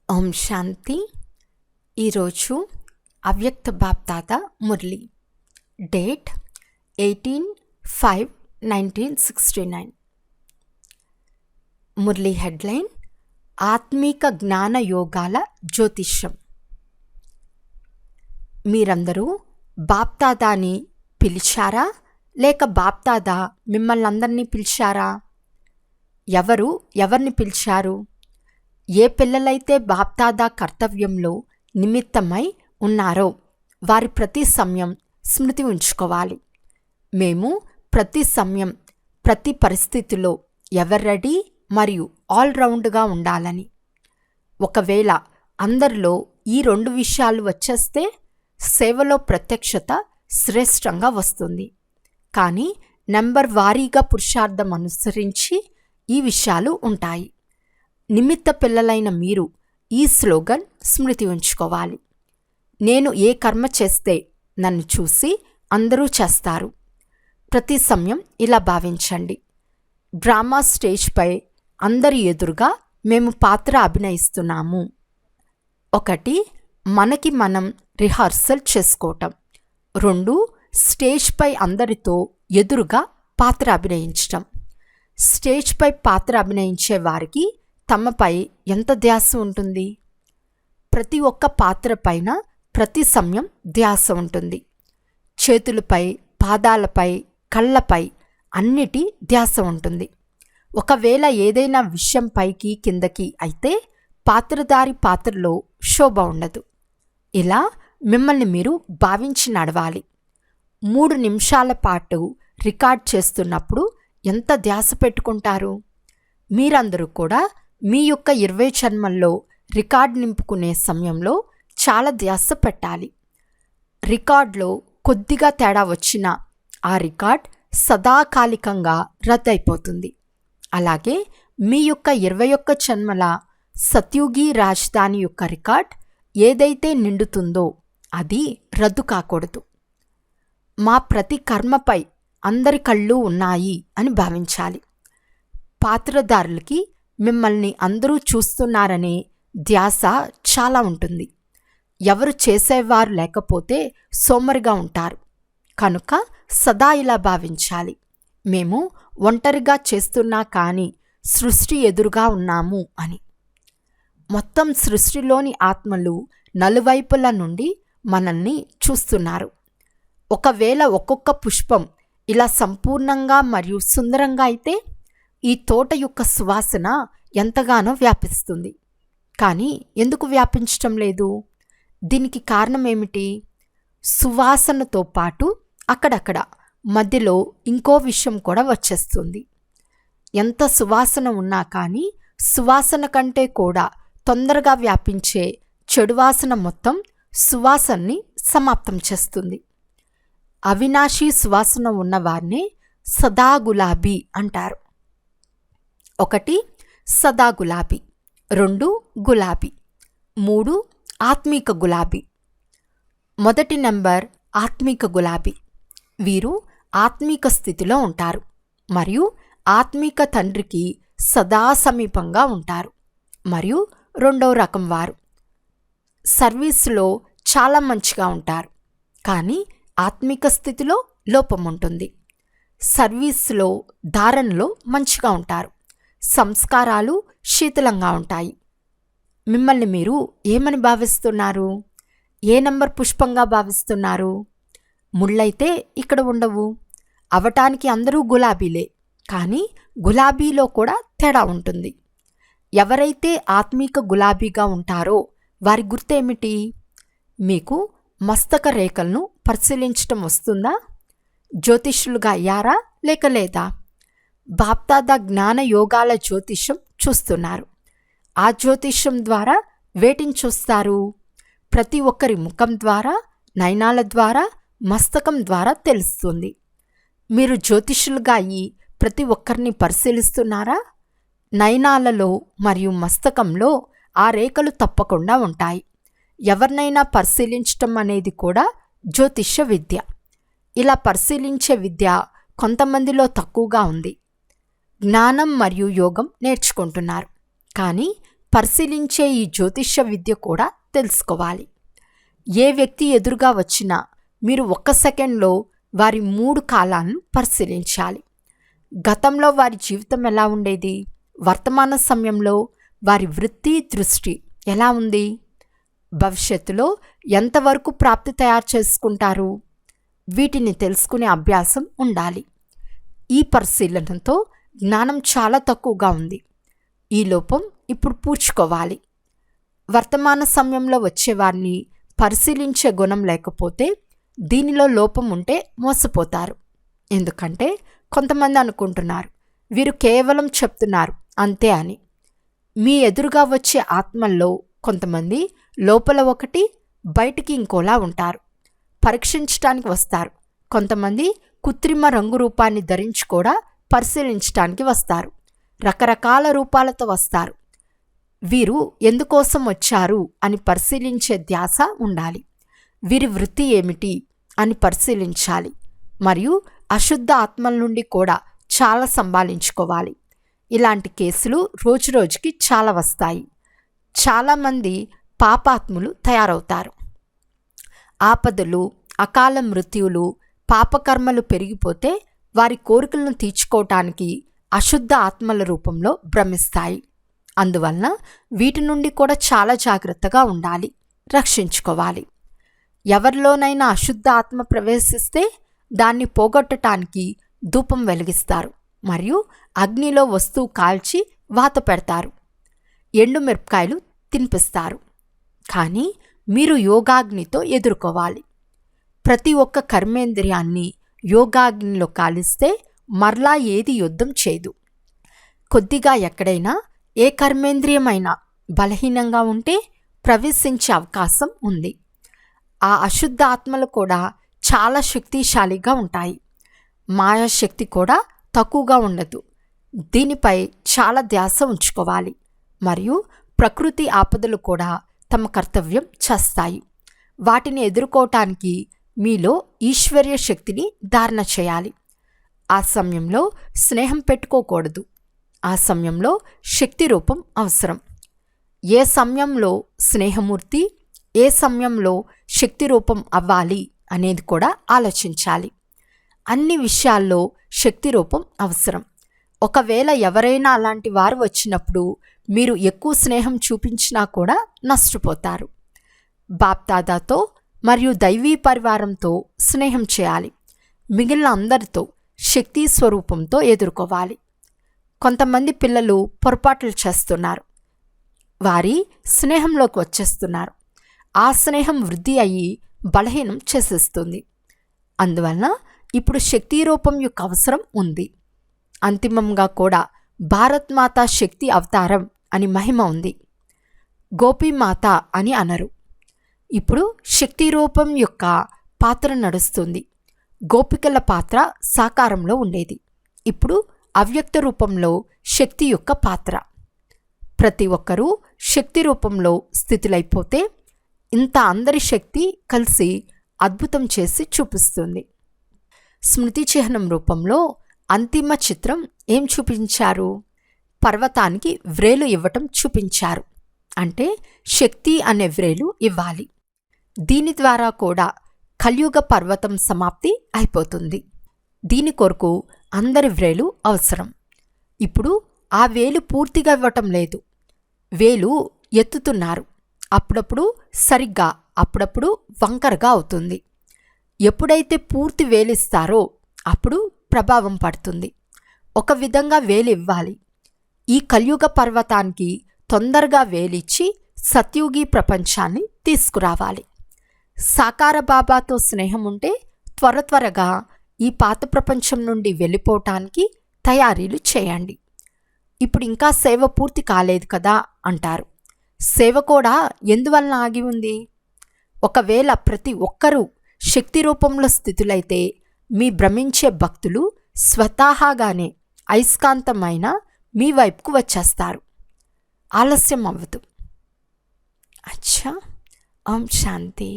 ఓం శాంతి. ఈరోజు అవ్యక్త BapDada Murali, date 18/5/1969. Murali headline: ఆత్మీక జ్ఞాన యోగాల జ్యోతిష్యం. మీరందరూ బాప్దాదాని పిలిచారా లేక బాప్దాదా మిమ్మల్ని అందరినీ పిలిచారా? ఎవరిని పిలిచారు? ఏ పిల్లలైతే బాప్దాదా కర్తవ్యంలో నిమిత్తమై ఉన్నారో వారి ప్రతి సమయం స్మృతి ఉంచుకోవాలి. మేము ప్రతి సమయం ప్రతి పరిస్థితిలో ఎవర్ రెడీ మరియు ఆల్రౌండ్గా ఉండాలని. ఒకవేళ అందరిలో ఈ 2 విషయాలు వచ్చేస్తే సేవలో ప్రత్యక్షత శ్రేష్టంగా వస్తుంది. కానీ నెంబర్ వారీగా పురుషార్థం అనుసరించి ఈ విషయాలు ఉంటాయి. నిమిత్త పిల్లలైన మీరు ఈ స్లోగన్ స్మృతి ఉంచుకోవాలి: నేను ఏ కర్మ చేస్తే నన్ను చూసి అందరూ చేస్తారు. ప్రతి సమయం ఇలా భావించండి: డ్రామా స్టేజ్పై అందరి ఎదురుగా మేము పాత్ర అభినయిస్తున్నాము. 1. మనకి మనం రిహార్సల్ చేసుకోవటం. 2. స్టేజ్పై అందరితో ఎదురుగా పాత్ర అభినయించటం. స్టేజ్పై పాత్ర అభినయించే వారికి తమపై ఎంత ధ్యాస ఉంటుంది? ప్రతి ఒక్క పాత్ర పైన ప్రతి సమయం ధ్యాస ఉంటుంది. చేతులపై, పాదాలపై, కళ్ళపై అన్నిటి ధ్యాస ఉంటుంది. ఒకవేళ ఏదైనా విషయం పైకి కిందకి అయితే పాత్రధారి పాత్రలో శోభ ఉండదు. ఇలా మిమ్మల్ని మీరు భావించి నడవాలి. 3 నిమిషాల పాటు రికార్డ్ చేస్తున్నప్పుడు ఎంత ధ్యాస పెట్టుకుంటారు? మీరందరూ కూడా మీ యొక్క 20 జన్మల్లో రికార్డ్ నింపుకునే సమయంలో చాలా ధ్యాస పెట్టాలి. రికార్డులో కొద్దిగా తేడా వచ్చినా ఆ రికార్డ్ సదాకాలికంగా రద్దయిపోతుంది. అలాగే మీ యొక్క 21 జన్మల సత్యుగి రాజధాని యొక్క రికార్డ్ ఏదైతే నిండుతుందో అది రద్దు కాకూడదు. మా ప్రతి కర్మపై అందరి కళ్ళు ఉన్నాయి అని భావించాలి. పాత్రధారులకి మిమ్మల్ని అందరూ చూస్తున్నారనే ధ్యాస చాలా ఉంటుంది. ఎవరు చేసేవారు లేకపోతే సోమరిగా ఉంటారు. కనుక సదా ఇలా భావించాలి: మేము ఒంటరిగా చేస్తున్నా కానీ సృష్టి ఎదురుగా ఉన్నాము అని. మొత్తం సృష్టిలోని ఆత్మలు నలువైపుల నుండి మనల్ని చూస్తున్నారు. ఒకవేళ ఒక్కొక్క పుష్పం ఇలా సంపూర్ణంగా మరియు సుందరంగా అయితే ఈ తోట యొక్క సువాసన ఎంతగానో వ్యాపిస్తుంది. కానీ ఎందుకు వ్యాపించటం లేదు? దీనికి కారణం ఏమిటి? సువాసనతో పాటు అక్కడక్కడ మధ్యలో ఇంకో విషయం కూడా వచ్చేస్తుంది. ఎంత సువాసన ఉన్నా కానీ సువాసన కంటే కూడా తొందరగా వ్యాపించే చెడు వాసన మొత్తం సువాసనని సమాప్తం చేస్తుంది. అవినాశీ సువాసన ఉన్నవారినే సదా గులాబీ అంటారు. 1. సదా గులాబీ. 2. గులాబీ. 3. ఆత్మీక గులాబీ. మొదటి నెంబర్ ఆత్మీక గులాబీ. వీరు ఆత్మీక స్థితిలో ఉంటారు మరియు ఆత్మీక తండ్రికి సదా సమీపంగా ఉంటారు. మరియు 2వ రకం వారు సర్వీస్లో చాలా మంచిగా ఉంటారు, కానీ ఆత్మీక స్థితిలో లోపం ఉంటుంది. సర్వీస్లో ధారణలో మంచిగా ఉంటారు, సంస్కారాలు శీతలంగా ఉంటాయి. మిమ్మల్ని మీరు ఏమని భావిస్తున్నారు? ఏ నంబర్ పుష్పంగా భావిస్తున్నారు? ముళ్ళైతే ఇక్కడ ఉండవు. అవటానికి అందరూ గులాబీలే, కానీ గులాబీలో కూడా తేడా ఉంటుంది. ఎవరైతే ఆత్మీక గులాబీగా ఉంటారో వారి గుర్తేమిటి? మీకు మస్తక రేఖలను పరిశీలించటం వస్తుందా? జ్యోతిష్యులుగా అయ్యారా లేక లేదా? బాప్దాదా జ్ఞాన యోగాల జ్యోతిష్యం చూస్తున్నారు. ఆ జ్యోతిష్యం ద్వారా వేటిని చూస్తారు? ప్రతి ఒక్కరి ముఖం ద్వారా, నయనాల ద్వారా, మస్తకం ద్వారా తెలుస్తుంది. మీరు జ్యోతిష్యులుగా అయ్యి ప్రతి ఒక్కరిని పరిశీలిస్తున్నారా? నయనాలలో మరియు మస్తకంలో ఆ రేఖలు తప్పకుండా ఉంటాయి. ఎవరినైనా పరిశీలించటం అనేది కూడా జ్యోతిష్య విద్య. ఇలా పరిశీలించే విద్య కొంతమందిలో తక్కువగా ఉంది. జ్ఞానం మరియు యోగం నేర్చుకుంటున్నారు, కానీ పరిశీలించే ఈ జ్యోతిష్య విద్య కూడా తెలుసుకోవాలి. ఏ వ్యక్తి ఎదురుగా వచ్చినా మీరు 1 సెకండ్లో వారి 3 కాలాలను పరిశీలించాలి. గతంలో వారి జీవితం ఎలా ఉండేది, వర్తమాన సమయంలో వారి వృత్తి దృష్టి ఎలా ఉంది, భవిష్యత్తులో ఎంతవరకు ప్రాప్తి తయారు చేసుకుంటారు, వీటిని తెలుసుకునే అభ్యాసం ఉండాలి. ఈ పరిశీలనతో జ్ఞానం చాలా తక్కువగా ఉంది. ఈ లోపం ఇప్పుడు పూడ్చుకోవాలి. వర్తమాన సమయంలో వచ్చేవారిని పరిశీలించే గుణం లేకపోతే దీనిలో లోపం ఉంటే మోసపోతారు. ఎందుకంటే కొంతమంది అనుకుంటున్నారు వీరు కేవలం చెప్తున్నారు అంతే అని. మీ ఎదురుగా వచ్చే ఆత్మల్లో కొంతమంది లోపల ఒకటి బయటికి ఇంకోలా ఉంటారు. పరీక్షించటానికి వస్తారు. కొంతమంది కృత్రిమ రంగు రూపాన్ని ధరించి కూడా పరిశీలించటానికి వస్తారు. రకరకాల రూపాలతో వస్తారు. వీరు ఎందుకోసం వచ్చారు అని పరిశీలించే ధ్యాస ఉండాలి. వీరి వృత్తి ఏమిటి అని పరిశీలించాలి. మరియు అశుద్ధ ఆత్మల నుండి కూడా చాలా సంభాళించుకోవాలి. ఇలాంటి కేసులు రోజురోజుకి చాలా వస్తాయి. చాలామంది పాపాత్ములు తయారవుతారు. ఆపదలు, అకాల మృత్యువులు, పాపకర్మలు పెరిగిపోతే వారి కోరికలను తీర్చుకోవటానికి అశుద్ధ ఆత్మల రూపంలో భ్రమిస్తాయి. అందువలన వీటి నుండి కూడా చాలా జాగ్రత్తగా ఉండాలి, రక్షించుకోవాలి. ఎవరిలోనైనా అశుద్ధ ఆత్మ ప్రవేశిస్తే దాన్ని పోగొట్టడానికి ధూపం వెలిగిస్తారు మరియు అగ్నిలో వస్తువు కాల్చి వాత పెడతారు. ఎండు మిరపకాయలు తినిపిస్తారు. కానీ మీరు యోగాగ్నితో ఎదుర్కోవాలి. ప్రతి ఒక్క కర్మేంద్రియాన్ని యోగాగ్నిలో కాలిస్తే మరలా ఏది యుద్ధం చేయదు. కొద్దిగా ఎక్కడైనా ఏ కర్మేంద్రియమైనా బలహీనంగా ఉంటే ప్రవేశించే అవకాశం ఉంది. ఆ అశుద్ధ ఆత్మలు కూడా చాలా శక్తిశాలిగా ఉంటాయి. మాయాశక్తి కూడా తక్కువగా ఉండదు. దీనిపై చాలా ధ్యాస ఉంచుకోవాలి. మరియు ప్రకృతి ఆపదలు కూడా తమ కర్తవ్యం చేస్తాయి. వాటిని ఎదుర్కోవటానికి మీలో ఈశ్వర్య శక్తిని ధారణ చేయాలి. ఆ సమయంలో స్నేహం పెట్టుకోకూడదు. ఆ సమయంలో శక్తి రూపం అవసరం. ఏ సమయంలో స్నేహమూర్తి, ఏ సమయంలో శక్తి రూపం అవ్వాలి అనేది కూడా ఆలోచించాలి. అన్ని విషయాల్లో శక్తి రూపం అవసరం. ఒకవేళ ఎవరైనా అలాంటి వారు వచ్చినప్పుడు మీరు ఎక్కువ స్నేహం చూపించినా కూడా నష్టపోతారు. బాప్దాదాతో మరియు దైవీ పరివారంతో స్నేహం చేయాలి. మిగిలిన అందరితో శక్తి స్వరూపంతో ఎదుర్కోవాలి. కొంతమంది పిల్లలు పొరపాట్లు చేస్తున్నారు. వారి స్నేహంలోకి వచ్చేస్తున్నారు. ఆ స్నేహం వృద్ధి అయ్యి బలహీనం చేసేస్తుంది. అందువలన ఇప్పుడు శక్తి రూపం యొక్క అవసరం ఉంది. అంతిమంగా కూడా భారత్ మాత శక్తి అవతారం అని మహిమ ఉంది. గోపీమాత అని అనరు. ఇప్పుడు శక్తి రూపం యొక్క పాత్ర నడుస్తుంది. గోపికల పాత్ర సాకారంలో ఉండేది. ఇప్పుడు అవ్యక్త రూపంలో శక్తి యొక్క పాత్ర. ప్రతి ఒక్కరూ శక్తి రూపంలో స్థితులైపోతే ఇంత అందరి శక్తి కలిసి అద్భుతం చేసి చూపిస్తుంది. స్మృతి చిహ్నం రూపంలో అంతిమ చిత్రం ఏం చూపించారు? పర్వతానికి వ్రేలు ఇవ్వటం చూపించారు. అంటే శక్తి అనే వ్రేలు ఇవ్వాలి. దీని ద్వారా కూడా కలియుగ పర్వతం సమాప్తి అయిపోతుంది. దీని కొరకు అందరి వ్రేలు అవసరం. ఇప్పుడు ఆ వేలు పూర్తిగా ఇవ్వటం లేదు. వేలు ఎత్తుతున్నారు. అప్పుడప్పుడు సరిగ్గా, అప్పుడప్పుడు వంకరగా అవుతుంది. ఎప్పుడైతే పూర్తి వేలిస్తారో అప్పుడు ప్రభావం పడుతుంది. ఒక విధంగా వేలు ఇవ్వాలి. ఈ కలియుగ పర్వతానికి తొందరగా వేలిచ్చి సత్యుగి ప్రపంచాన్ని తీసుకురావాలి. సాకార బాబాతో స్నేహం ఉంటే త్వరగా ఈ పాత ప్రపంచం నుండి వెళ్ళిపోవటానికి తయారీలు చేయండి. ఇప్పుడు ఇంకా సేవ పూర్తి కాలేదు కదా అంటారు. సేవ కూడా ఎందువలన ఆగి ఉంది? ఒకవేళ ప్రతి ఒక్కరూ శక్తి రూపంలో స్థితులైతే మీ భ్రమించే భక్తులు స్వతహాగానే అయస్కాంతమైన మీ వైపుకు వచ్చేస్తారు. ఆలస్యం అవ్వదు. అచ్చా. ఓం శాంతి.